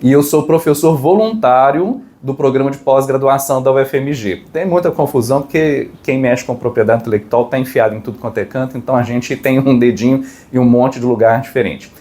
e eu sou professor voluntário do programa de pós-graduação da UFMG. Tem muita confusão porque quem mexe com propriedade intelectual está enfiado em tudo quanto é canto, então a gente tem um dedinho em um monte de lugar diferente.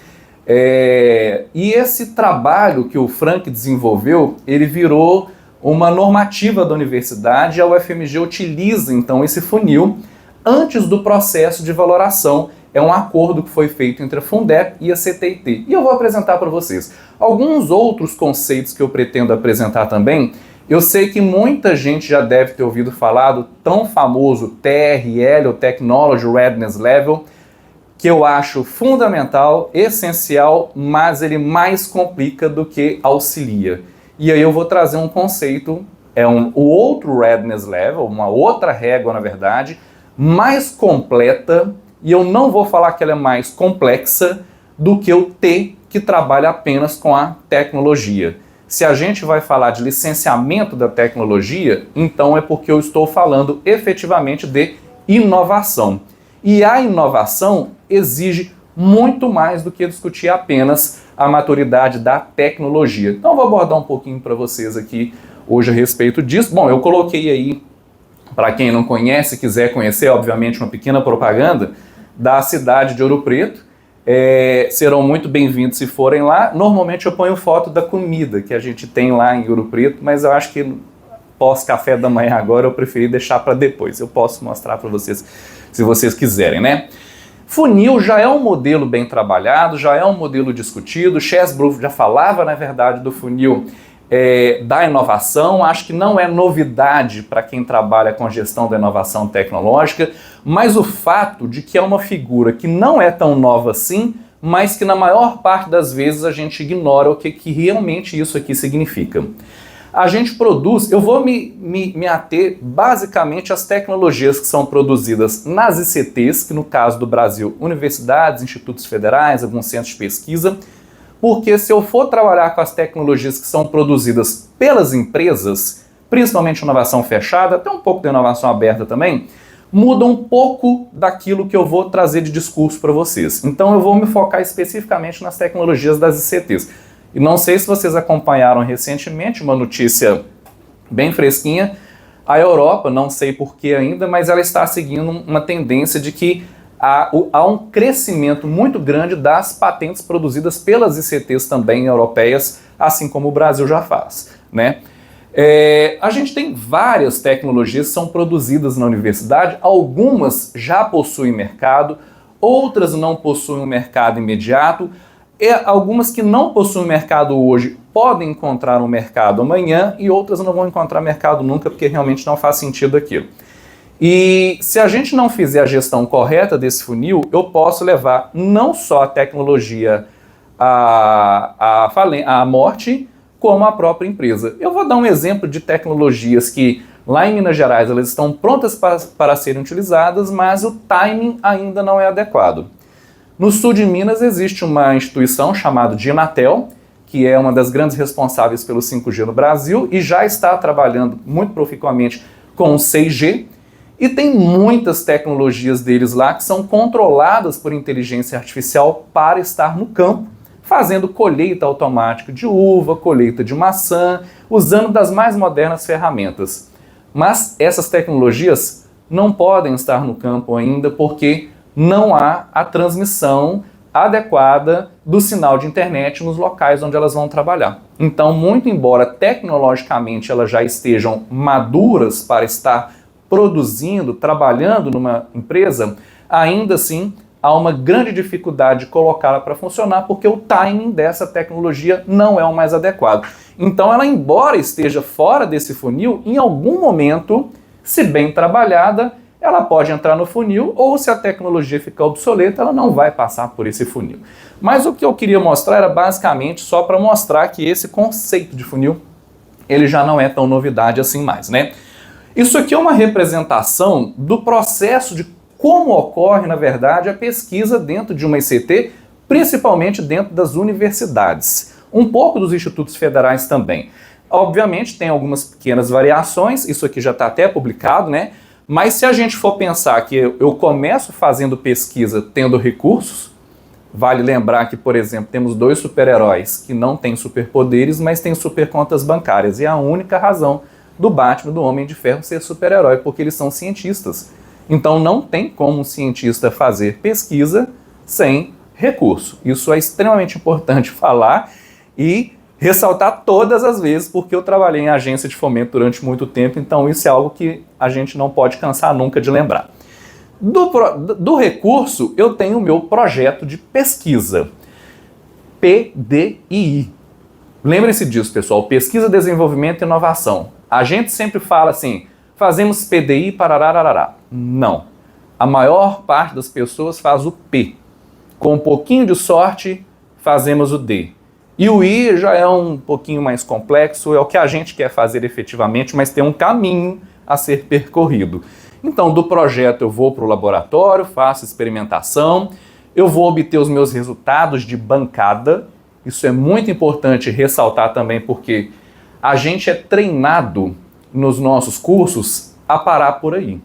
E esse trabalho que o Frank desenvolveu, ele virou uma normativa da universidade, e a UFMG utiliza então esse funil antes do processo de valoração. É um acordo que foi feito entre a Fundep e a CTIT. E eu vou apresentar para vocês alguns outros conceitos que eu pretendo apresentar também. Eu sei que muita gente já deve ter ouvido falar do tão famoso TRL, ou Technology Readiness Level, que eu acho fundamental, essencial, mas ele mais complica do que auxilia. E aí eu vou trazer um conceito, o outro Readiness Level, uma outra régua, na verdade, mais completa, e eu não vou falar que ela é mais complexa do que o T, que trabalha apenas com a tecnologia. Se a gente vai falar de licenciamento da tecnologia, então é porque eu estou falando efetivamente de inovação. E a inovação exige muito mais do que discutir apenas a maturidade da tecnologia. Então eu vou abordar um pouquinho para vocês aqui hoje a respeito disso. Bom, eu coloquei aí, para quem não conhece, quiser conhecer, obviamente, uma pequena propaganda da cidade de Ouro Preto. Serão muito bem-vindos se forem lá. Normalmente eu ponho foto da comida que a gente tem lá em Ouro Preto, mas eu acho que pós-café da manhã agora eu preferi deixar para depois. Eu posso mostrar para vocês se vocês quiserem, né? Funil já é um modelo bem trabalhado, já é um modelo discutido. Chesbrough já falava, na verdade, do funil da inovação. Acho que não é novidade para quem trabalha com gestão da inovação tecnológica, mas o fato de que é uma figura que não é tão nova assim, mas que na maior parte das vezes a gente ignora o que realmente isso aqui significa. A gente produz, eu vou me ater basicamente às tecnologias que são produzidas nas ICTs, que no caso do Brasil, universidades, institutos federais, alguns centros de pesquisa, porque se eu for trabalhar com as tecnologias que são produzidas pelas empresas, principalmente inovação fechada, até um pouco de inovação aberta também, muda um pouco daquilo que eu vou trazer de discurso para vocês. Então eu vou me focar especificamente nas tecnologias das ICTs. E não sei se vocês acompanharam recentemente uma notícia bem fresquinha. A Europa, não sei por que ainda, mas ela está seguindo uma tendência de que há um crescimento muito grande das patentes produzidas pelas ICTs também europeias, assim como o Brasil já faz, né? A gente tem várias tecnologias que são produzidas na universidade, algumas já possuem mercado, outras não possuem um mercado imediato, algumas que não possuem mercado hoje podem encontrar um mercado amanhã e outras não vão encontrar mercado nunca porque realmente não faz sentido aquilo. E se a gente não fizer a gestão correta desse funil, eu posso levar não só a tecnologia à morte, como a própria empresa. Eu vou dar um exemplo de tecnologias que lá em Minas Gerais elas estão prontas para serem utilizadas, mas o timing ainda não é adequado. No sul de Minas existe uma instituição chamada de Anatel, que é uma das grandes responsáveis pelo 5G no Brasil e já está trabalhando muito proficuamente com o 6G, e tem muitas tecnologias deles lá que são controladas por inteligência artificial para estar no campo, fazendo colheita automática de uva, colheita de maçã, usando das mais modernas ferramentas. Mas essas tecnologias não podem estar no campo ainda porque não há a transmissão adequada do sinal de internet nos locais onde elas vão trabalhar. Então, muito embora tecnologicamente elas já estejam maduras para estar produzindo, trabalhando numa empresa, ainda assim há uma grande dificuldade de colocá-la para funcionar porque o timing dessa tecnologia não é o mais adequado. Então ela, embora esteja fora desse funil, em algum momento, se bem trabalhada, ela pode entrar no funil, ou se a tecnologia ficar obsoleta, ela não vai passar por esse funil. Mas o que eu queria mostrar era basicamente só para mostrar que esse conceito de funil, ele já não é tão novidade assim mais, né? Isso aqui é uma representação do processo de como ocorre, na verdade, a pesquisa dentro de uma ICT, principalmente dentro das universidades. Um pouco dos institutos federais também. Obviamente tem algumas pequenas variações, isso aqui já está até publicado, né? Mas se a gente for pensar que eu começo fazendo pesquisa tendo recursos, Vale lembrar que, por exemplo, temos 2 super-heróis que não têm superpoderes, mas têm supercontas bancárias. E a única razão do Batman, do Homem de Ferro, ser super-herói, porque eles são cientistas. Então não tem como um cientista fazer pesquisa sem recurso. Isso é extremamente importante falar e ressaltar todas as vezes, porque eu trabalhei em agência de fomento durante muito tempo, então isso é algo que a gente não pode cansar nunca de lembrar. Do recurso, eu tenho o meu projeto de pesquisa, PDI. Lembrem-se disso, pessoal, Pesquisa, Desenvolvimento e Inovação. A gente sempre fala assim, fazemos PDI, parará. Não. A maior parte das pessoas faz o P. Com um pouquinho de sorte, fazemos o D. E o I já é um pouquinho mais complexo, é o que a gente quer fazer efetivamente, mas tem um caminho a ser percorrido. Então, do projeto eu vou para o laboratório, faço experimentação, eu vou obter os meus resultados de bancada. Isso é muito importante ressaltar também, porque a gente é treinado nos nossos cursos a parar por aí.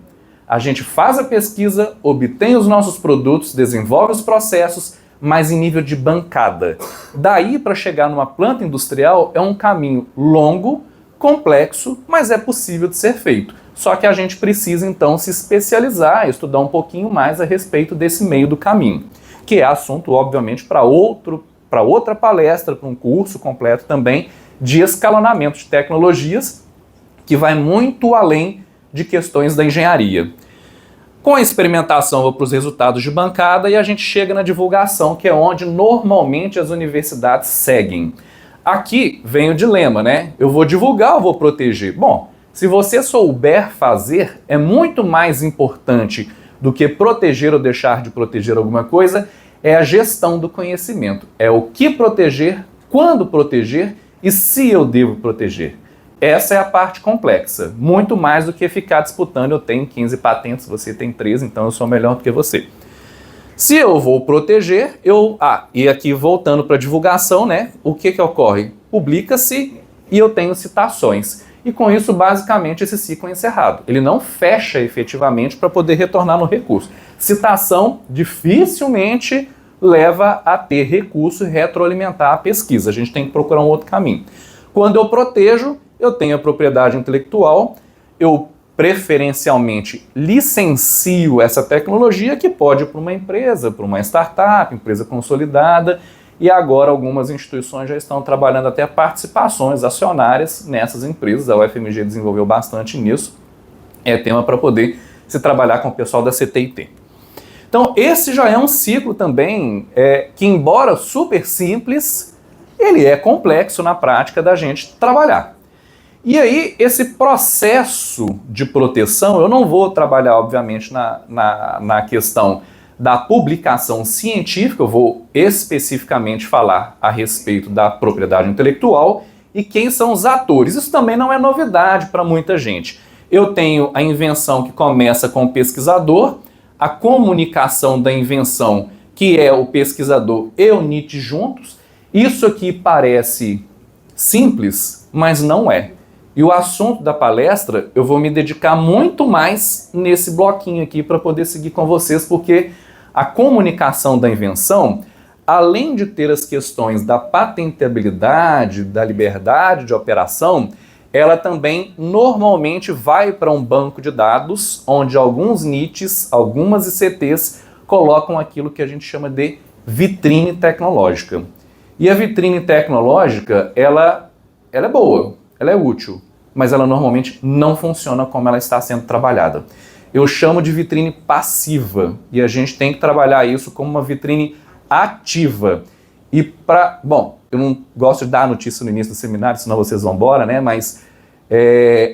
A gente faz a pesquisa, obtém os nossos produtos, desenvolve os processos, mas em nível de bancada. Daí para chegar numa planta industrial é um caminho longo, complexo, mas é possível de ser feito. Só que a gente precisa então se especializar, estudar um pouquinho mais a respeito desse meio do caminho, que é assunto, obviamente, para outra palestra, para um curso completo também de escalonamento de tecnologias, que vai muito além de questões da engenharia. Com a experimentação, vou para os resultados de bancada e a gente chega na divulgação, que é onde normalmente as universidades seguem. Aqui vem o dilema, né? Eu vou divulgar ou vou proteger? Bom, se você souber fazer, é muito mais importante do que proteger ou deixar de proteger alguma coisa, é a gestão do conhecimento. É o que proteger, quando proteger e se eu devo proteger. Essa é a parte complexa, muito mais do que ficar disputando, eu tenho 15 patentes, você tem 13, então eu sou melhor do que você. Se eu vou proteger, e aqui voltando para a divulgação, né, o que ocorre? Publica-se e eu tenho citações. E com isso, basicamente, esse ciclo é encerrado. Ele não fecha efetivamente para poder retornar no recurso. Citação dificilmente leva a ter recurso e retroalimentar a pesquisa. A gente tem que procurar um outro caminho. Quando eu protejo, eu tenho a propriedade intelectual, eu preferencialmente licencio essa tecnologia que pode ir para uma empresa, para uma startup, empresa consolidada, e agora algumas instituições já estão trabalhando até participações acionárias nessas empresas. A UFMG desenvolveu bastante nisso. É tema para poder se trabalhar com o pessoal da CTIT. Então esse já é um ciclo também que, embora super simples, ele é complexo na prática da gente trabalhar. E aí, esse processo de proteção, eu não vou trabalhar, obviamente, na questão da publicação científica, eu vou especificamente falar a respeito da propriedade intelectual e quem são os atores. Isso também não é novidade para muita gente. Eu tenho a invenção que começa com o pesquisador, a comunicação da invenção, que é o pesquisador e o NIT juntos. Isso aqui parece simples, mas não é. E o assunto da palestra eu vou me dedicar muito mais nesse bloquinho aqui para poder seguir com vocês, porque a comunicação da invenção, além de ter as questões da patentabilidade, da liberdade de operação, ela também normalmente vai para um banco de dados onde alguns NITs, algumas ICTs colocam aquilo que a gente chama de vitrine tecnológica. E a vitrine tecnológica, ela é boa, ela é útil, mas ela normalmente não funciona como ela está sendo trabalhada. Eu chamo de vitrine passiva e a gente tem que trabalhar isso como uma vitrine ativa. E eu não gosto de dar notícia no início do seminário, senão vocês vão embora, né? Mas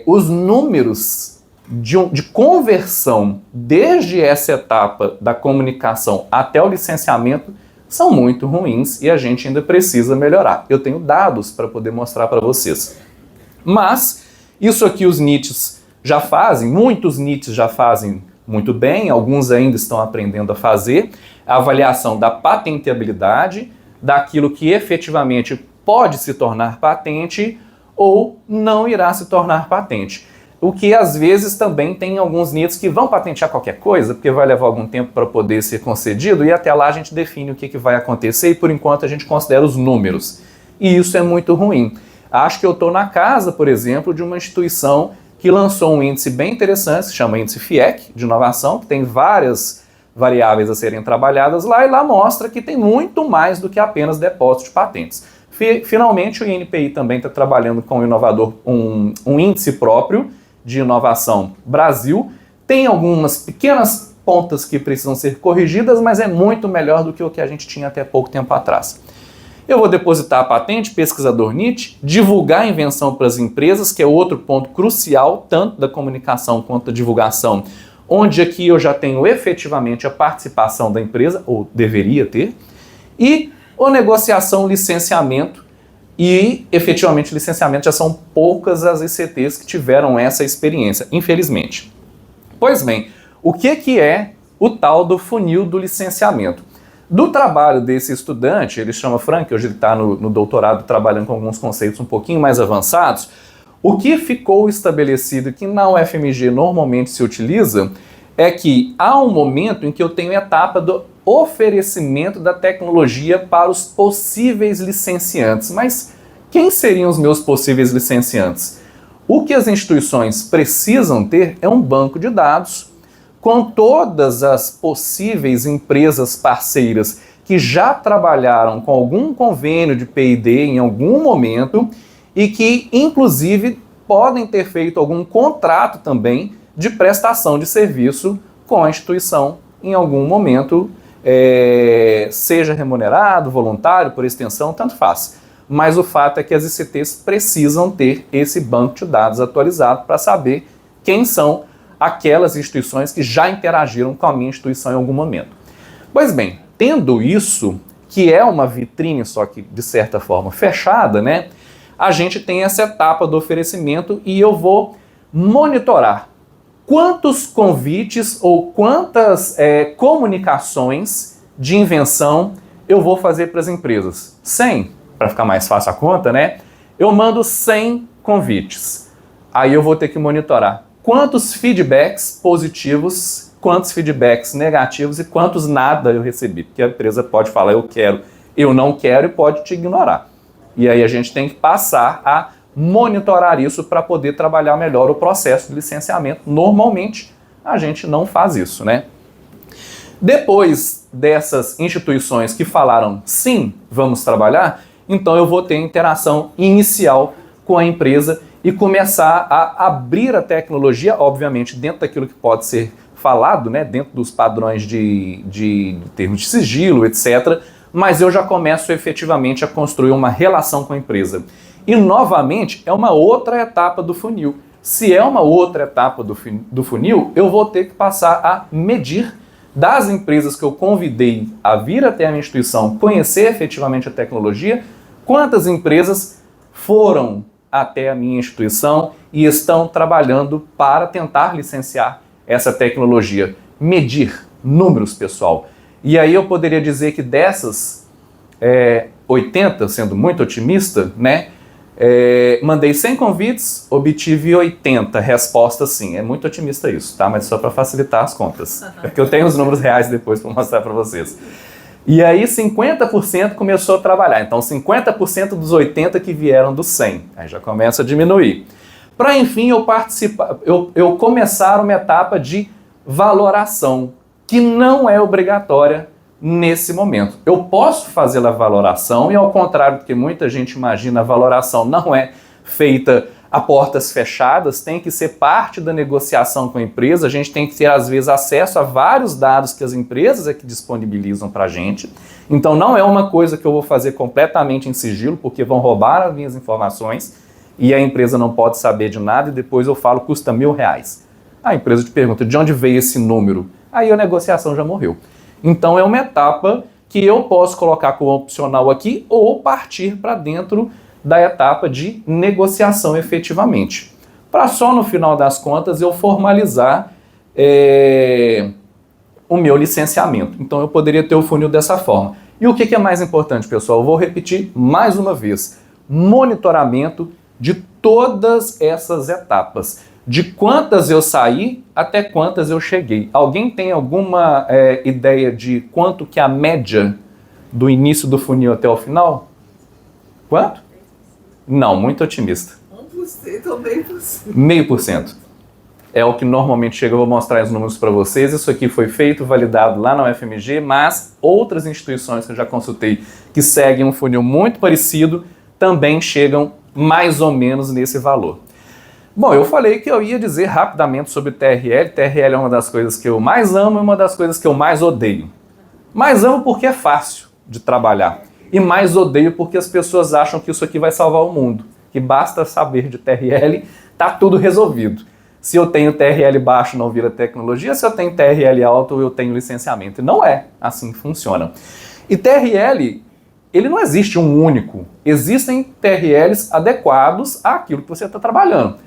os números de conversão desde essa etapa da comunicação até o licenciamento são muito ruins e a gente ainda precisa melhorar. Eu tenho dados para poder mostrar para vocês. Mas isso aqui os NITs já fazem, muitos NITs já fazem muito bem, alguns ainda estão aprendendo a fazer, a avaliação da patenteabilidade, daquilo que efetivamente pode se tornar patente ou não irá se tornar patente. o que às vezes também tem alguns NITs que vão patentear qualquer coisa, porque vai levar algum tempo para poder ser concedido, e até lá a gente define o que vai acontecer, e por enquanto a gente considera os números. E isso é muito ruim. Acho que eu estou na casa, por exemplo, de uma instituição que lançou um índice bem interessante, se chama índice FIEC, de inovação, que tem várias variáveis a serem trabalhadas lá, e lá mostra que tem muito mais do que apenas depósito de patentes. Finalmente, o INPI também está trabalhando com o inovador, um índice próprio de inovação Brasil. Tem algumas pequenas pontas que precisam ser corrigidas, mas é muito melhor do que o que a gente tinha até pouco tempo atrás. Eu vou depositar a patente, pesquisador NIT, divulgar a invenção para as empresas, que é outro ponto crucial, tanto da comunicação quanto da divulgação, onde aqui eu já tenho efetivamente a participação da empresa, ou deveria ter, e a negociação, licenciamento, e efetivamente licenciamento já são poucas as ICTs que tiveram essa experiência, infelizmente. Pois bem, o que é o tal do funil do licenciamento? Do trabalho desse estudante, ele chama Frank, hoje ele está no doutorado trabalhando com alguns conceitos um pouquinho mais avançados, o que ficou estabelecido que na UFMG normalmente se utiliza é que há um momento em que eu tenho a etapa do oferecimento da tecnologia para os possíveis licenciantes. Mas quem seriam os meus possíveis licenciantes? O que as instituições precisam ter é um banco de dados com todas as possíveis empresas parceiras que já trabalharam com algum convênio de P&D em algum momento e que, inclusive, podem ter feito algum contrato também de prestação de serviço com a instituição em algum momento, seja remunerado, voluntário, por extensão, tanto faz. Mas o fato é que as ICTs precisam ter esse banco de dados atualizado para saber quem são aquelas instituições que já interagiram com a minha instituição em algum momento. Pois bem, tendo isso, que é uma vitrine, só que de certa forma fechada, né? A gente tem essa etapa do oferecimento e eu vou monitorar quantos convites ou quantas comunicações de invenção eu vou fazer para as empresas. 100, para ficar mais fácil a conta, né? Eu mando 100 convites. Aí eu vou ter que monitorar quantos feedbacks positivos, quantos feedbacks negativos e quantos nada eu recebi. Porque a empresa pode falar eu quero, eu não quero e pode te ignorar. E aí a gente tem que passar a monitorar isso para poder trabalhar melhor o processo de licenciamento. Normalmente a gente não faz isso, né? Depois dessas instituições que falaram sim, vamos trabalhar, então eu vou ter interação inicial com a empresa e começar a abrir a tecnologia, obviamente dentro daquilo que pode ser falado, né, dentro dos padrões de termos de sigilo, etc., mas eu já começo efetivamente a construir uma relação com a empresa. E, novamente, é uma outra etapa do funil. Se é uma outra etapa do funil, eu vou ter que passar a medir das empresas que eu convidei a vir até a minha instituição, conhecer efetivamente a tecnologia, quantas empresas foram até a minha instituição e estão trabalhando para tentar licenciar essa tecnologia. Medir números, pessoal. E aí eu poderia dizer que dessas 80, sendo muito otimista, né? Mandei 100 convites, obtive 80 respostas sim. É muito otimista isso, tá? Mas só para facilitar as contas. Porque eu tenho os números reais depois para mostrar para vocês. E aí 50% começou a trabalhar. Então 50% dos 80 que vieram dos 100. Aí já começa a diminuir. Para enfim eu começar uma etapa de valoração, que não é obrigatória nesse momento. Eu posso fazer a valoração e, ao contrário do que muita gente imagina, a valoração não é feita a portas fechadas, tem que ser parte da negociação com a empresa, a gente tem que ter, às vezes, acesso a vários dados que as empresas é que disponibilizam para a gente. Então não é uma coisa que eu vou fazer completamente em sigilo, porque vão roubar as minhas informações e a empresa não pode saber de nada e depois eu falo, custa R$1.000. A empresa te pergunta, de onde veio esse número? Aí a negociação já morreu. Então é uma etapa que eu posso colocar como opcional aqui ou partir para dentro da etapa de negociação efetivamente. Para só no final das contas eu formalizar o meu licenciamento. Então eu poderia ter o funil dessa forma. E o que é mais importante, pessoal? Eu vou repetir mais uma vez. Monitoramento de todas essas etapas. de quantas eu saí até quantas eu cheguei. Alguém tem alguma ideia de quanto que é a média do início do funil até o final? Quanto? Não, muito otimista. 1% ou meio por cento? Meio por cento. É o que normalmente chega, eu vou mostrar os números para vocês. Isso aqui foi feito, validado lá na UFMG, mas outras instituições que eu já consultei que seguem um funil muito parecido também chegam mais ou menos nesse valor. Bom, eu falei que eu ia dizer rapidamente sobre TRL. TRL é uma das coisas que eu mais amo e uma das coisas que eu mais odeio. Mais amo porque é fácil de trabalhar. E mais odeio porque as pessoas acham que isso aqui vai salvar o mundo. Que basta saber de TRL, tá tudo resolvido. Se eu tenho TRL baixo, não vira tecnologia. Se eu tenho TRL alto, eu tenho licenciamento. E não é assim que funciona. E TRL, ele não existe um único. Existem TRLs adequados àquilo que você está trabalhando.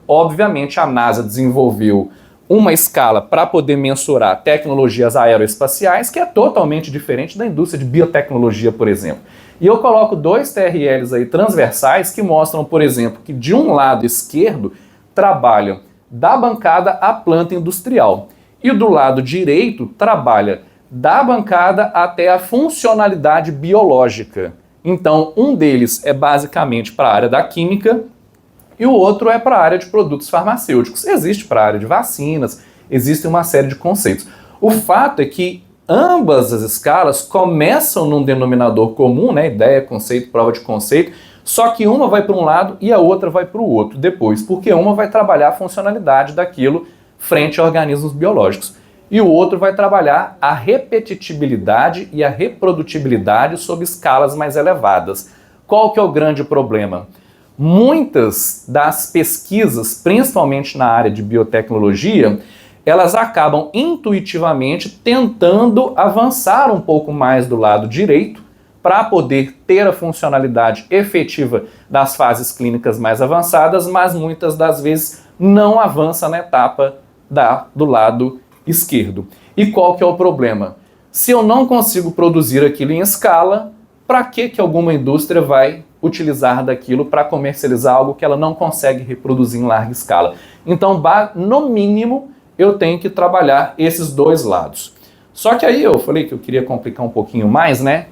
Obviamente, a NASA desenvolveu uma escala para poder mensurar tecnologias aeroespaciais que é totalmente diferente da indústria de biotecnologia, por exemplo. E eu coloco 2 TRLs aí transversais que mostram, por exemplo, que de um lado esquerdo trabalha da bancada à planta industrial e do lado direito trabalha da bancada até a funcionalidade biológica. Então, um deles é basicamente para a área da química e o outro é para a área de produtos farmacêuticos. Existe para a área de vacinas, existe uma série de conceitos. O fato é que ambas as escalas começam num denominador comum, né? Ideia, conceito, prova de conceito, só que uma vai para um lado e a outra vai para o outro depois, porque uma vai trabalhar a funcionalidade daquilo frente a organismos biológicos e o outro vai trabalhar a repetitibilidade e a reprodutibilidade sob escalas mais elevadas. Qual que é o grande problema? Muitas das pesquisas, principalmente na área de biotecnologia, elas acabam intuitivamente tentando avançar um pouco mais do lado direito para poder ter a funcionalidade efetiva das fases clínicas mais avançadas, mas muitas das vezes não avança na etapa do lado esquerdo. E qual que é o problema? Se eu não consigo produzir aquilo em escala, para que alguma indústria vai utilizar daquilo para comercializar algo que ela não consegue reproduzir em larga escala? Então, no mínimo, eu tenho que trabalhar esses dois lados. Só que aí eu falei que eu queria complicar um pouquinho mais, né?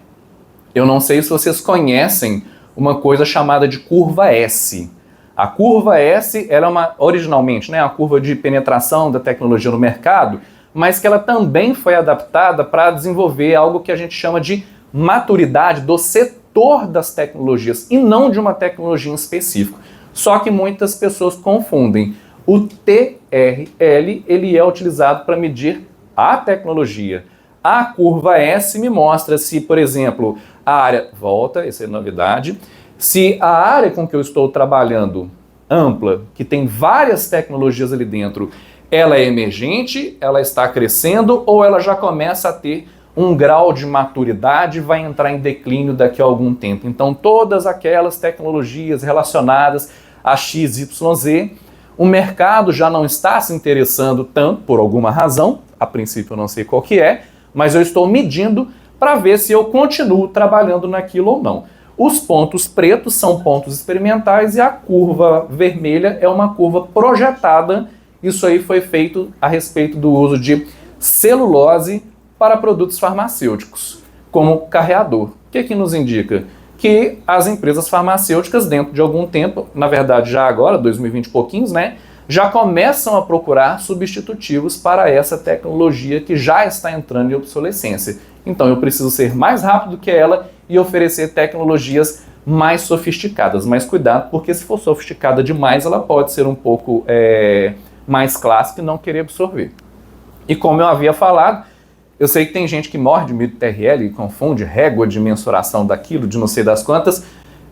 Eu não sei se vocês conhecem uma coisa chamada de curva S. A curva S, ela é originalmente, né, a curva de penetração da tecnologia no mercado, mas que ela também foi adaptada para desenvolver algo que a gente chama de maturidade do setor das tecnologias e não de uma tecnologia em específico. Só que muitas pessoas confundem. O TRL, ele é utilizado para medir a tecnologia. A curva S me mostra se, por exemplo, a área... Volta, essa é novidade. Se a área com que eu estou trabalhando, ampla, que tem várias tecnologias ali dentro, ela é emergente, ela está crescendo ou ela já começa a ter um grau de maturidade, vai entrar em declínio daqui a algum tempo. Então, todas aquelas tecnologias relacionadas a XYZ, o mercado já não está se interessando tanto por alguma razão, a princípio eu não sei qual que é, mas eu estou medindo para ver se eu continuo trabalhando naquilo ou não. Os pontos pretos são pontos experimentais e a curva vermelha é uma curva projetada. Isso aí foi feito a respeito do uso de celulose para produtos farmacêuticos, como carreador. O que nos indica? Que as empresas farmacêuticas, dentro de algum tempo, na verdade já agora, 2020 e pouquinhos, né, já começam a procurar substitutivos para essa tecnologia que já está entrando em obsolescência. Então eu preciso ser mais rápido que ela e oferecer tecnologias mais sofisticadas. Mas cuidado, porque se for sofisticada demais, ela pode ser um pouco mais clássica e não querer absorver. E como eu havia falado, eu sei que tem gente que morre de medo de TRL e confunde régua de mensuração daquilo, de não sei das quantas.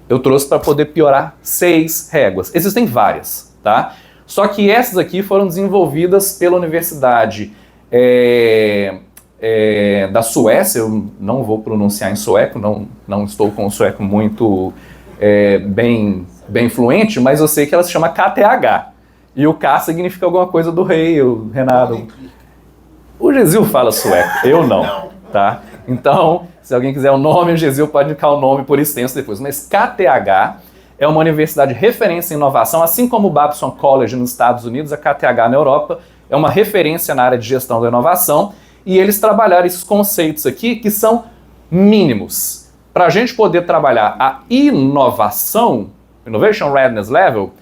Eu trouxe para poder piorar 6 réguas. Existem várias, tá? Só que essas aqui foram desenvolvidas pela Universidade da Suécia. Eu não vou pronunciar em sueco, não estou com o sueco muito bem fluente, mas eu sei que ela se chama KTH. E o K significa alguma coisa do rei, o Renato. O Gesil fala sueco, eu não, tá? Então, se alguém quiser o nome, o Gesil pode indicar o nome por extenso depois. Mas KTH é uma universidade referência em inovação, assim como o Babson College nos Estados Unidos, a KTH na Europa, é uma referência na área de gestão da inovação, e eles trabalharam esses conceitos aqui que são mínimos. Para a gente poder trabalhar a inovação, Innovation Readiness Level,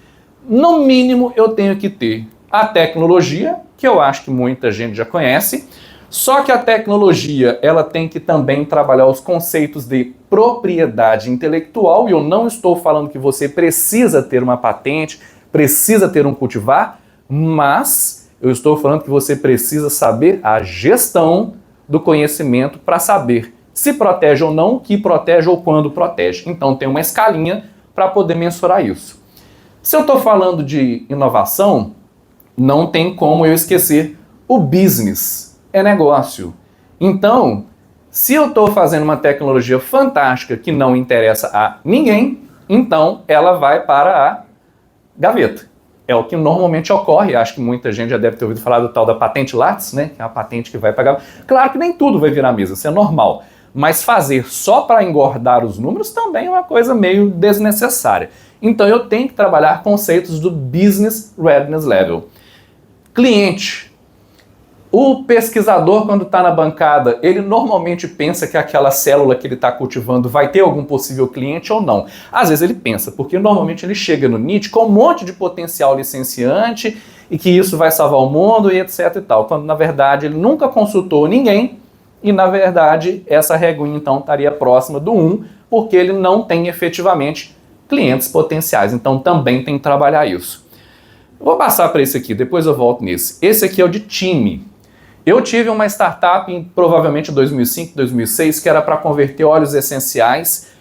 no mínimo eu tenho que ter a tecnologia, que eu acho que muita gente já conhece, só que a tecnologia ela tem que também trabalhar os conceitos de propriedade intelectual, e eu não estou falando que você precisa ter uma patente, precisa ter um cultivar, mas eu estou falando que você precisa saber a gestão do conhecimento para saber se protege ou não, o que protege ou quando protege. Então tem uma escalinha para poder mensurar isso. Se eu estou falando de inovação, não tem como eu esquecer o business, é negócio. Então, se eu estou fazendo uma tecnologia fantástica que não interessa a ninguém, então ela vai para a gaveta. É o que normalmente ocorre, acho que muita gente já deve ter ouvido falar do tal da patente Lattes, né? Que é a patente que vai para a gaveta. Claro que nem tudo vai virar mesa, isso é normal. Mas fazer só para engordar os números também é uma coisa meio desnecessária. Então eu tenho que trabalhar conceitos do Business Readiness Level. Cliente. O pesquisador, quando está na bancada, ele normalmente pensa que aquela célula que ele está cultivando vai ter algum possível cliente ou não. Às vezes ele pensa, porque normalmente ele chega no NIT com um monte de potencial licenciante e que isso vai salvar o mundo e etc e tal. Quando na verdade ele nunca consultou ninguém e na verdade essa reguinha então estaria próxima do 1, porque ele não tem efetivamente clientes potenciais. Então também tem que trabalhar isso. Vou passar para esse aqui, depois eu volto nesse. Esse aqui é o de time. Eu tive uma startup em provavelmente 2005, 2006, que era para converter óleos essenciais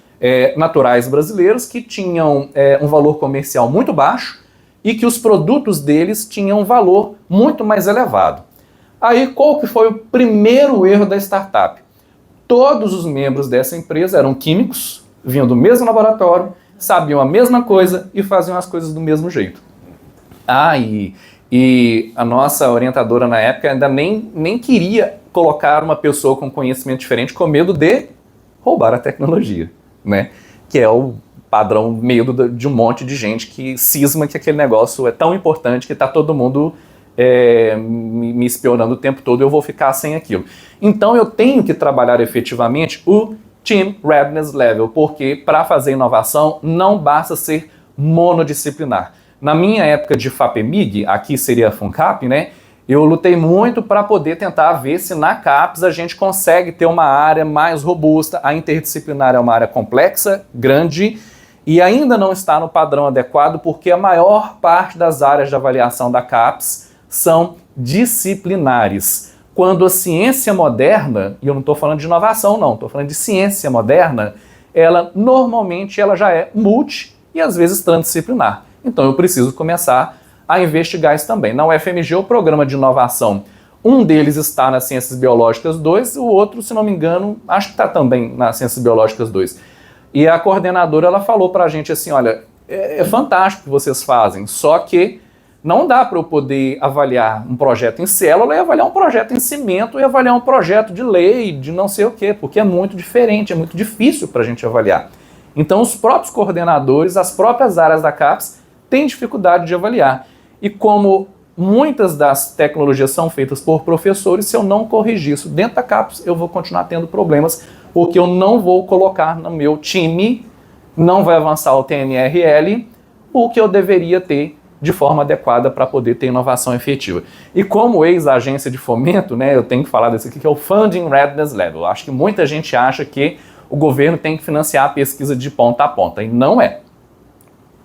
naturais brasileiros que tinham um valor comercial muito baixo e que os produtos deles tinham um valor muito mais elevado. Aí qual que foi o primeiro erro da startup? Todos os membros dessa empresa eram químicos, vinham do mesmo laboratório, sabiam a mesma coisa e faziam as coisas do mesmo jeito. E a nossa orientadora na época ainda nem queria colocar uma pessoa com conhecimento diferente com medo de roubar a tecnologia, né? Que é o padrão medo de um monte de gente que cisma que aquele negócio é tão importante que está todo mundo me espionando o tempo todo e eu vou ficar sem aquilo. Então eu tenho que trabalhar efetivamente o Team Readiness Level, porque para fazer inovação não basta ser monodisciplinar. Na minha época de FAPEMIG, aqui seria a FUNCAP, né? Eu lutei muito para poder tentar ver se na CAPES a gente consegue ter uma área mais robusta. A interdisciplinar é uma área complexa, grande, e ainda não está no padrão adequado porque a maior parte das áreas de avaliação da CAPES são disciplinares. Quando a ciência moderna, e eu não estou falando de inovação não, estou falando de ciência moderna, ela normalmente já é multi e às vezes transdisciplinar. Então eu preciso começar a investigar isso também. Na UFMG, o programa de inovação, um deles está nas Ciências Biológicas 2, o outro, se não me engano, acho que está também nas Ciências Biológicas 2. E a coordenadora, ela falou para a gente assim, olha, é fantástico o que vocês fazem, só que não dá para eu poder avaliar um projeto em célula e avaliar um projeto em cimento e avaliar um projeto de lei, de não sei o quê, porque é muito diferente, é muito difícil para a gente avaliar. Então os próprios coordenadores, as próprias áreas da CAPES, têm dificuldade de avaliar. E como muitas das tecnologias são feitas por professores, se eu não corrigir isso dentro da CAPES, eu vou continuar tendo problemas, porque eu não vou colocar no meu time, não vai avançar o TNRL, o que eu deveria ter de forma adequada para poder ter inovação efetiva. E como ex-agência de fomento, né, eu tenho que falar desse aqui, que é o Funding Readiness Level. Eu acho que muita gente acha que o governo tem que financiar a pesquisa de ponta a ponta, e não é.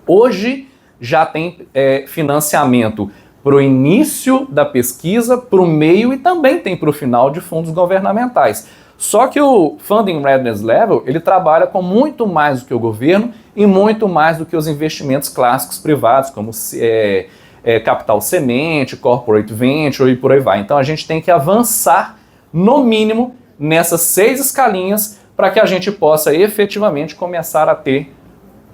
Hoje já tem financiamento para o início da pesquisa, para o meio e também tem para o final de fundos governamentais. Só que o Funding Readiness Level, ele trabalha com muito mais do que o governo e muito mais do que os investimentos clássicos privados, como capital semente, corporate venture e por aí vai. Então a gente tem que avançar, no mínimo, nessas 6 escalinhas para que a gente possa efetivamente começar a ter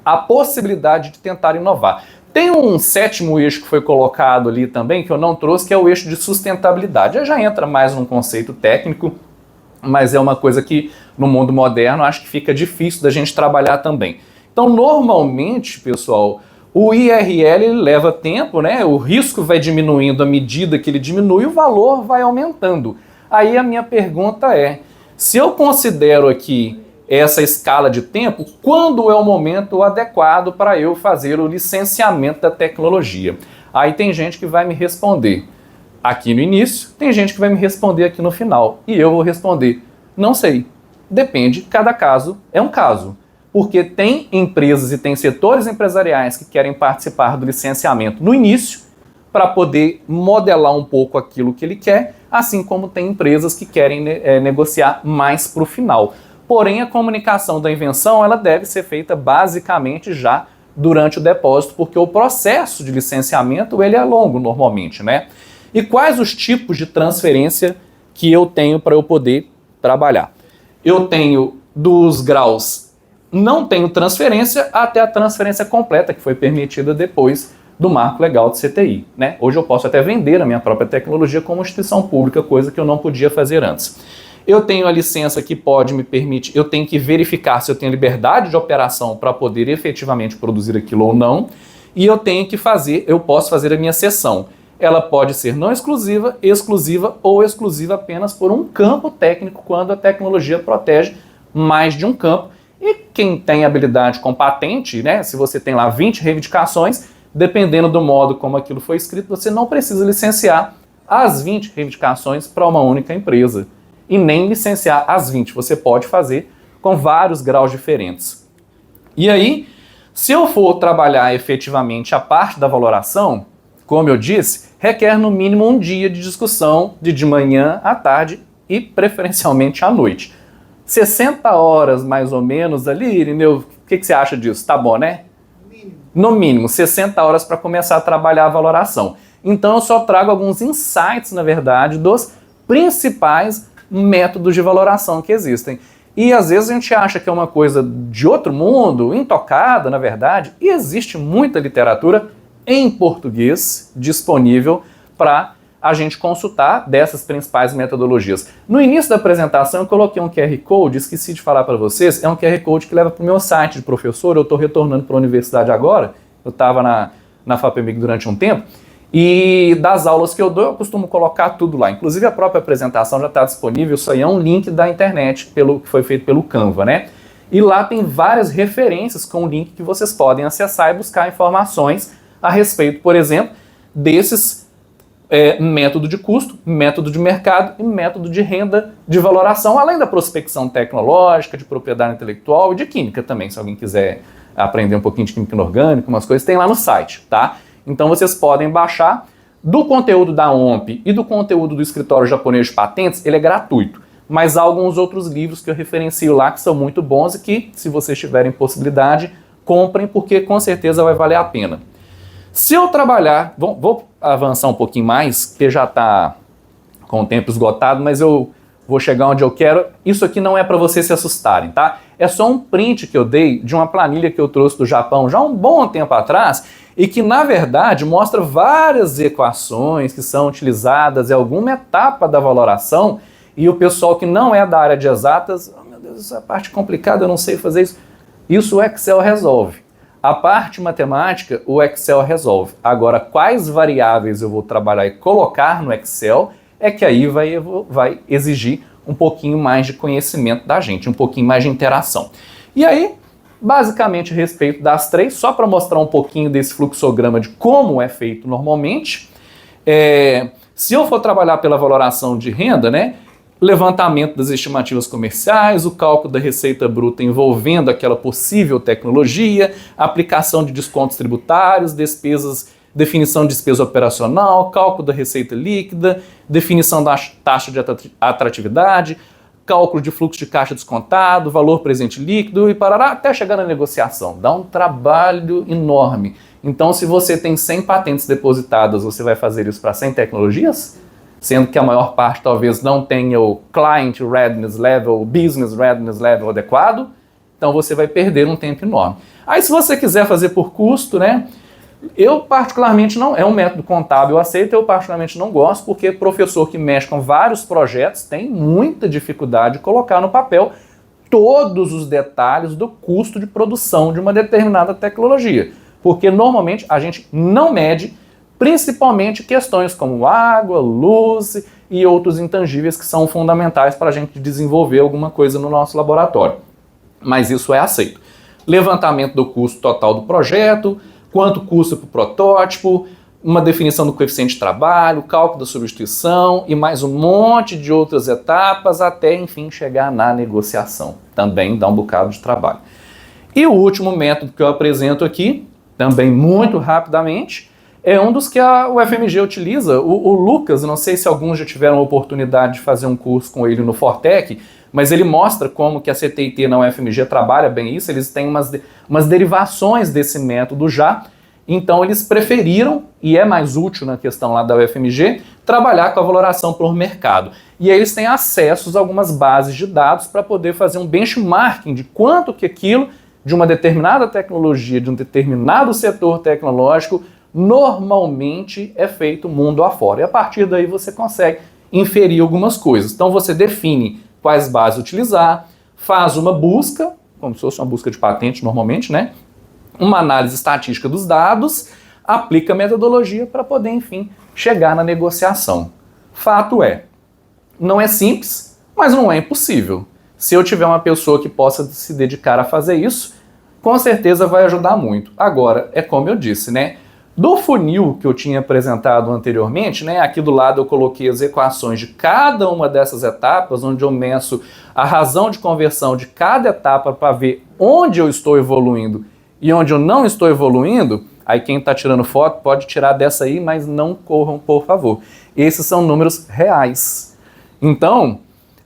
a possibilidade de tentar inovar. Tem um 7º eixo que foi colocado ali também, que eu não trouxe, que é o eixo de sustentabilidade. Já entra mais num conceito técnico, mas é uma coisa que no mundo moderno acho que fica difícil da gente trabalhar também. Então, normalmente, pessoal, o IRL ele leva tempo, né? O risco vai diminuindo à medida que ele diminui e o valor vai aumentando. Aí a minha pergunta é, se eu considero aqui essa escala de tempo, quando é o momento adequado para eu fazer o licenciamento da tecnologia? Aí tem gente que vai me responder aqui no início, tem gente que vai me responder aqui no final. E eu vou responder, não sei. Depende, cada caso é um caso. Porque tem empresas e tem setores empresariais que querem participar do licenciamento no início para poder modelar um pouco aquilo que ele quer, assim como tem empresas que querem negociar mais para o final. Porém, a comunicação da invenção ela deve ser feita basicamente já durante o depósito, porque o processo de licenciamento ele é longo normalmente, né? E quais os tipos de transferência que eu tenho para eu poder trabalhar? Eu tenho dos graus não tenho transferência até a transferência completa, que foi permitida depois do marco legal de CTI, né? Hoje eu posso até vender a minha própria tecnologia como instituição pública, coisa que eu não podia fazer antes. Eu tenho a licença que pode me permitir, eu tenho que verificar se eu tenho liberdade de operação para poder efetivamente produzir aquilo ou não, e eu tenho que fazer, eu posso fazer a minha cessão. Ela pode ser não exclusiva, exclusiva ou exclusiva apenas por um campo técnico, quando a tecnologia protege mais de um campo. E quem tem habilidade com patente, né, se você tem lá 20 reivindicações, dependendo do modo como aquilo foi escrito, você não precisa licenciar as 20 reivindicações para uma única empresa. E nem licenciar as 20, você pode fazer com vários graus diferentes. E aí, se eu for trabalhar efetivamente a parte da valoração, como eu disse, requer no mínimo um dia de discussão de manhã à tarde e preferencialmente à noite. 60 horas mais ou menos ali, Irineu, o que você acha disso? Tá bom, né? No mínimo, 60 horas para começar a trabalhar a valoração. Então eu só trago alguns insights, na verdade, dos principais métodos de valoração que existem. E às vezes a gente acha que é uma coisa de outro mundo, intocada, na verdade, e existe muita literatura em português disponível para a gente consultar dessas principais metodologias. No início da apresentação eu coloquei um QR Code, esqueci de falar para vocês, é um QR Code que leva para o meu site de professor, eu estou retornando para a universidade agora, eu estava na FAPEMIG durante um tempo, e das aulas que eu dou eu costumo colocar tudo lá, inclusive a própria apresentação já está disponível, isso aí é um link da internet, que foi feito pelo Canva, né? E lá tem várias referências com o link que vocês podem acessar e buscar informações a respeito, por exemplo, desses método de custo, método de mercado e método de renda de valoração, além da prospecção tecnológica, de propriedade intelectual e de química também, se alguém quiser aprender um pouquinho de química inorgânica, umas coisas, tem lá no site, tá? Então vocês podem baixar do conteúdo da OMP e do conteúdo do Escritório Japonês de Patentes, ele é gratuito, mas há alguns outros livros que eu referencio lá que são muito bons e que, se vocês tiverem possibilidade, comprem, porque com certeza vai valer a pena. Se eu trabalhar, vou avançar um pouquinho mais, que já está com o tempo esgotado, mas eu vou chegar onde eu quero. Isso aqui não é para vocês se assustarem, tá? É só um print que eu dei de uma planilha que eu trouxe do Japão já há um bom tempo atrás e que, na verdade, mostra várias equações que são utilizadas em alguma etapa da valoração e o pessoal que não é da área de exatas, oh, meu Deus, essa parte complicada, eu não sei fazer isso. Isso o Excel resolve. A parte matemática, o Excel resolve. Agora, quais variáveis eu vou trabalhar e colocar no Excel é que aí vai exigir um pouquinho mais de conhecimento da gente, um pouquinho mais de interação. E aí, basicamente, a respeito das três, só para mostrar um pouquinho desse fluxograma de como é feito normalmente, se eu for trabalhar pela valoração de renda, né, levantamento das estimativas comerciais, o cálculo da receita bruta envolvendo aquela possível tecnologia, aplicação de descontos tributários, definição de despesa operacional, cálculo da receita líquida, definição da taxa de atratividade, cálculo de fluxo de caixa descontado, valor presente líquido e parará até chegar na negociação. Dá um trabalho enorme. Então, se você tem 100 patentes depositadas, você vai fazer isso para 100 tecnologias? Sendo que a maior parte talvez não tenha o Client Readiness Level, o Business Readiness Level adequado, então você vai perder um tempo enorme. Aí se você quiser fazer por custo, né, eu particularmente não, é um método contábil, eu aceito, eu particularmente não gosto, porque professor que mexe com vários projetos tem muita dificuldade de colocar no papel todos os detalhes do custo de produção de uma determinada tecnologia, porque normalmente a gente não mede principalmente questões como água, luz e outros intangíveis que são fundamentais para a gente desenvolver alguma coisa no nosso laboratório. Mas isso é aceito. Levantamento do custo total do projeto, quanto custa para o protótipo, uma definição do coeficiente de trabalho, cálculo da substituição e mais um monte de outras etapas até, enfim, chegar na negociação. Também dá um bocado de trabalho. E o último método que eu apresento aqui, também muito rapidamente, é um dos que a UFMG utiliza. O Lucas, não sei se alguns já tiveram a oportunidade de fazer um curso com ele no Fortec, mas ele mostra como que a CTIT na UFMG trabalha bem isso, eles têm umas derivações desse método já, então eles preferiram, e é mais útil na questão lá da UFMG, trabalhar com a valoração por mercado. E aí eles têm acesso a algumas bases de dados para poder fazer um benchmarking de quanto que aquilo, de uma determinada tecnologia, de um determinado setor tecnológico, normalmente é feito mundo afora. E a partir daí você consegue inferir algumas coisas. Então você define quais bases utilizar, faz uma busca, como se fosse uma busca de patente normalmente, né? Uma análise estatística dos dados, aplica a metodologia para poder, enfim, chegar na negociação. Fato é, não é simples, mas não é impossível. Se eu tiver uma pessoa que possa se dedicar a fazer isso, com certeza vai ajudar muito. Agora, é como eu disse, né? Do funil que eu tinha apresentado anteriormente, né, aqui do lado eu coloquei as equações de cada uma dessas etapas, onde eu meço a razão de conversão de cada etapa para ver onde eu estou evoluindo e onde eu não estou evoluindo. Aí quem está tirando foto pode tirar dessa aí, mas não corram, por favor. Esses são números reais. Então,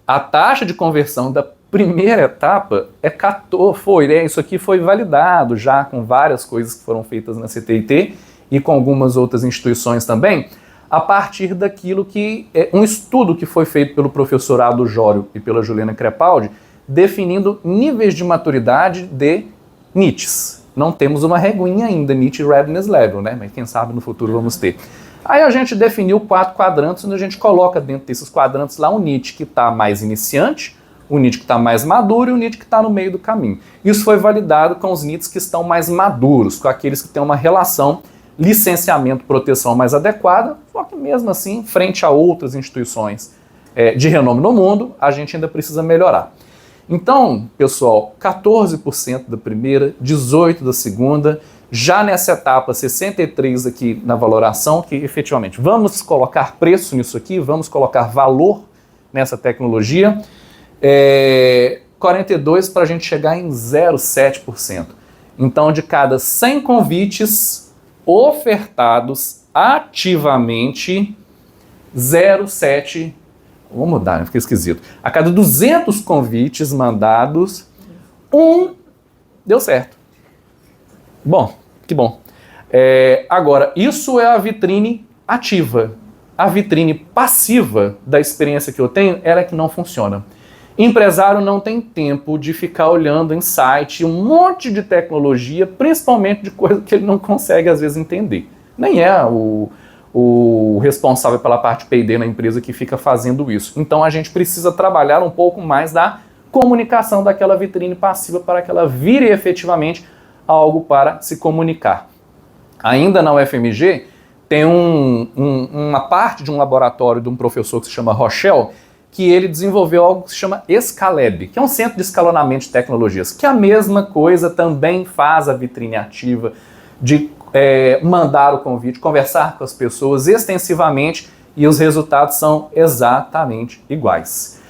a taxa de conversão da primeira etapa é 14, isso aqui foi validado já com várias coisas que foram feitas na CTIT, e com algumas outras instituições também, a partir daquilo que é um estudo que foi feito pelo professor Aldo Jório e pela Juliana Crepaldi, definindo níveis de maturidade de NITs. Não temos uma reguinha ainda, NIT Readiness Level, né? Mas quem sabe no futuro vamos ter. Aí a gente definiu 4 quadrantes, onde a gente coloca dentro desses quadrantes lá um NIT que está mais iniciante, o NIT que está mais maduro e o NIT que está no meio do caminho. Isso foi validado com os NITs que estão mais maduros, com aqueles que têm uma relação licenciamento, proteção mais adequada, só que mesmo assim, frente a outras instituições de renome no mundo, a gente ainda precisa melhorar. Então, pessoal, 14% da primeira, 18% da segunda, já nessa etapa 63% aqui na valoração, que efetivamente vamos colocar preço nisso aqui, vamos colocar valor nessa tecnologia, 42% para a gente chegar em 0,7%. Então, de cada 100 convites ofertados ativamente, 0,7, vou mudar, fica esquisito. A cada 200 convites mandados, 1 deu certo. Bom, que bom. Agora, isso é a vitrine ativa. A vitrine passiva da experiência que eu tenho era que não funciona. Empresário não tem tempo de ficar olhando em site um monte de tecnologia, principalmente de coisa que ele não consegue às vezes entender. Nem é o responsável pela parte P&D na empresa que fica fazendo isso. Então a gente precisa trabalhar um pouco mais da comunicação daquela vitrine passiva para que ela vire efetivamente algo para se comunicar. Ainda na UFMG tem uma parte de um laboratório de um professor que se chama Rochelle, que ele desenvolveu algo que se chama Scalab, que é um centro de escalonamento de tecnologias, que a mesma coisa também faz a vitrine ativa de mandar o convite, conversar com as pessoas extensivamente, e os resultados são exatamente iguais.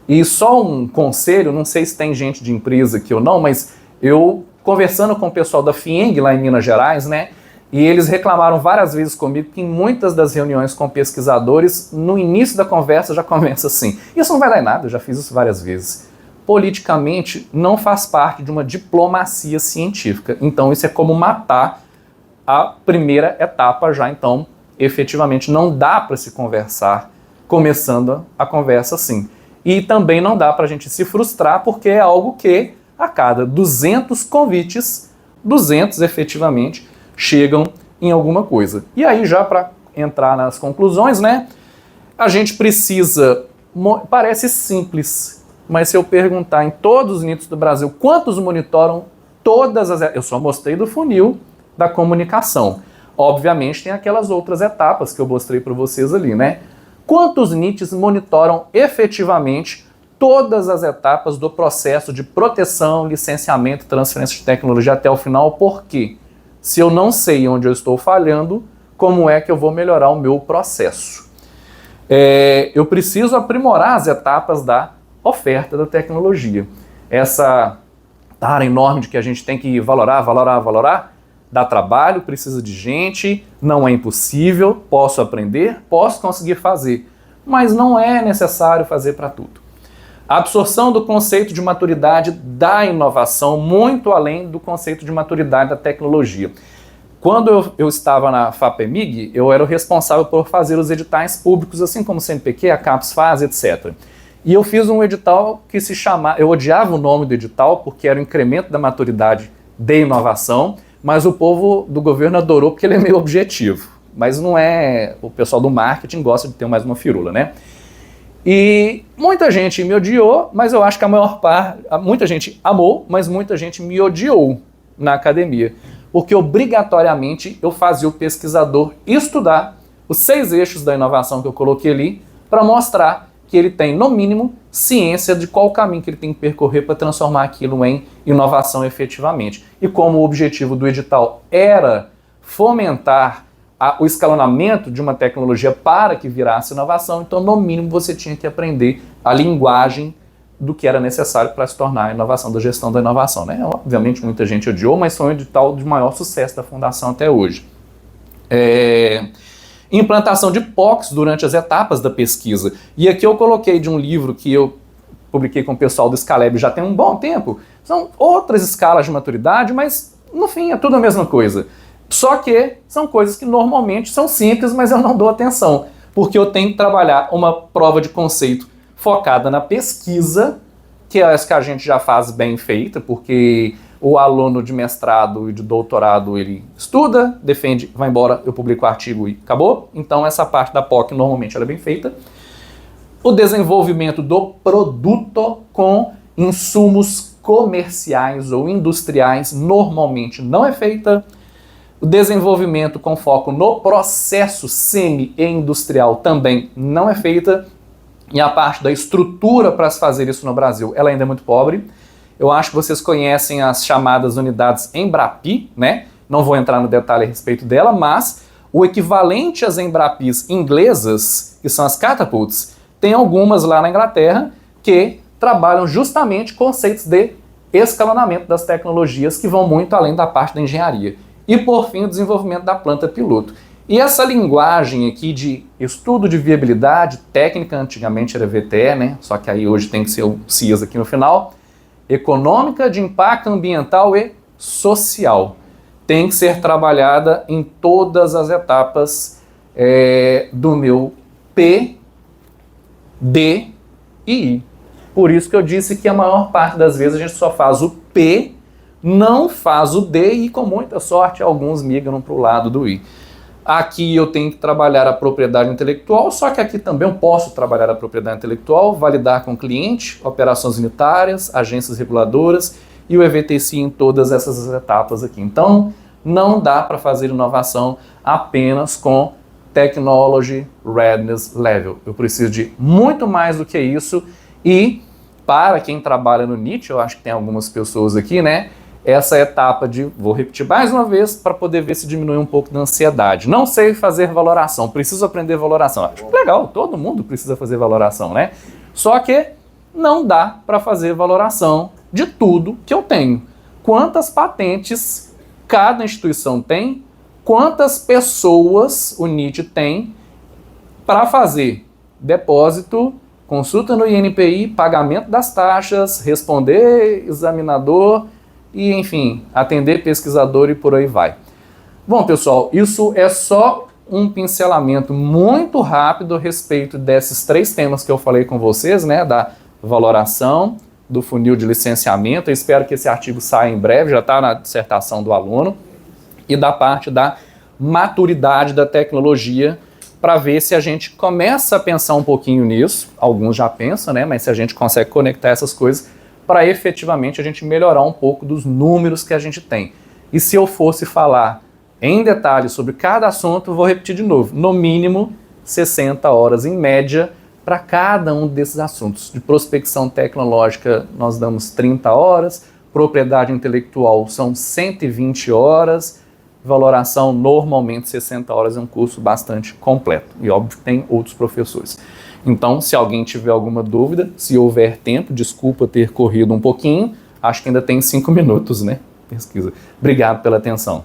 E só um conselho, não sei se tem gente de empresa aqui ou não, mas eu conversando com o pessoal da FIENG lá em Minas Gerais, né, e eles reclamaram várias vezes comigo que em muitas das reuniões com pesquisadores, no início da conversa já começa assim: isso não vai dar em nada, eu já fiz isso várias vezes. Politicamente não faz parte de uma diplomacia científica, então isso é como matar a primeira etapa já, então efetivamente não dá para se conversar começando a conversa assim. E também não dá para a gente se frustrar, porque é algo que a cada 200 convites, 200 efetivamente chegam em alguma coisa. E aí, já para entrar nas conclusões, né, a gente precisa, parece simples, mas se eu perguntar em todos os NITs do Brasil quantos monitoram todas as... Eu só mostrei do funil da comunicação. Obviamente tem aquelas outras etapas que eu mostrei para vocês ali, né? Quantos NITs monitoram efetivamente todas as etapas do processo de proteção, licenciamento e transferência de tecnologia até o final? Por quê? Se eu não sei onde eu estou falhando, como é que eu vou melhorar o meu processo? Eu preciso aprimorar as etapas da oferta da tecnologia. Essa tara enorme de que a gente tem que valorar, dá trabalho, precisa de gente, não é impossível, posso aprender, posso conseguir fazer, mas não é necessário fazer para tudo. A absorção do conceito de maturidade da inovação, muito além do conceito de maturidade da tecnologia. Quando eu estava na FAPEMIG, eu era o responsável por fazer os editais públicos, assim como o CNPq, a CAPES faz, etc. E eu fiz um edital que se chamava... Eu odiava o nome do edital, porque era o incremento da maturidade de inovação, mas o povo do governo adorou porque ele é meio objetivo. Mas não é... O pessoal do marketing gosta de ter mais uma firula, né? E muita gente me odiou, mas eu acho que a maior parte... Muita gente amou, mas muita gente me odiou na academia. Porque obrigatoriamente eu fazia o pesquisador estudar os 6 eixos da inovação que eu coloquei ali para mostrar que ele tem, no mínimo, ciência de qual caminho que ele tem que percorrer para transformar aquilo em inovação efetivamente. E como o objetivo do edital era fomentar o escalonamento de uma tecnologia para que virasse inovação, então, no mínimo, você tinha que aprender a linguagem do que era necessário para se tornar a inovação, da gestão da inovação, né? Obviamente, muita gente odiou, mas foi um edital de maior sucesso da Fundação até hoje. Implantação de POCs durante as etapas da pesquisa. E aqui eu coloquei de um livro que eu publiquei com o pessoal do Scaleb já tem um bom tempo. São outras escalas de maturidade, mas no fim é tudo a mesma coisa. Só que são coisas que normalmente são simples, mas eu não dou atenção, porque eu tenho que trabalhar uma prova de conceito focada na pesquisa, que é essa que a gente já faz bem feita, porque o aluno de mestrado e de doutorado, ele estuda, defende, vai embora, eu publico o artigo e acabou. Então essa parte da POC normalmente ela é bem feita. O desenvolvimento do produto com insumos comerciais ou industriais normalmente não é feita. O desenvolvimento com foco no processo semi e industrial também não é feita. E a parte da estrutura para se fazer isso no Brasil, ela ainda é muito pobre. Eu acho que vocês conhecem as chamadas unidades Embrapi, né? Não vou entrar no detalhe a respeito dela, mas o equivalente às Embrapis inglesas, que são as catapults, tem algumas lá na Inglaterra que trabalham justamente conceitos de escalonamento das tecnologias que vão muito além da parte da engenharia. E, por fim, o desenvolvimento da planta piloto. E essa linguagem aqui de estudo de viabilidade técnica, antigamente era VTE, né? Só que aí hoje tem que ser o CIAS aqui no final, econômica, de impacto ambiental e social. Tem que ser trabalhada em todas as etapas do meu P, D e I. Por isso que eu disse que a maior parte das vezes a gente só faz o P, não faz o D e, com muita sorte, alguns migram para o lado do I. Aqui eu tenho que trabalhar a propriedade intelectual, só que aqui também eu posso trabalhar a propriedade intelectual, validar com o cliente, operações unitárias, agências reguladoras e o EVTC em todas essas etapas aqui. Então, não dá para fazer inovação apenas com Technology Readiness Level. Eu preciso de muito mais do que isso e, para quem trabalha no NIT, eu acho que tem algumas pessoas aqui, né? Essa etapa de, vou repetir mais uma vez para poder ver se diminui um pouco da ansiedade. Não sei fazer valoração, preciso aprender valoração. Acho legal, todo mundo precisa fazer valoração, né? Só que não dá para fazer valoração de tudo que eu tenho. Quantas patentes cada instituição tem, quantas pessoas o NIT tem para fazer depósito, consulta no INPI, pagamento das taxas, responder examinador e, enfim, atender pesquisador e por aí vai. Bom, pessoal, isso é só um pincelamento muito rápido a respeito desses 3 temas que eu falei com vocês, né, da valoração, do funil de licenciamento. Eu espero que esse artigo saia em breve, já está na dissertação do aluno, e da parte da maturidade da tecnologia, para ver se a gente começa a pensar um pouquinho nisso, alguns já pensam, né, mas se a gente consegue conectar essas coisas para efetivamente a gente melhorar um pouco dos números que a gente tem. E se eu fosse falar em detalhes sobre cada assunto, vou repetir de novo, no mínimo 60 horas em média para cada um desses assuntos. De prospecção tecnológica nós damos 30 horas, propriedade intelectual são 120 horas, valoração normalmente 60 horas, é um curso bastante completo. E óbvio que tem outros professores. Então, se alguém tiver alguma dúvida, se houver tempo, desculpa ter corrido um pouquinho, acho que ainda tem 5 minutos, né? Pesquisa. Obrigado pela atenção.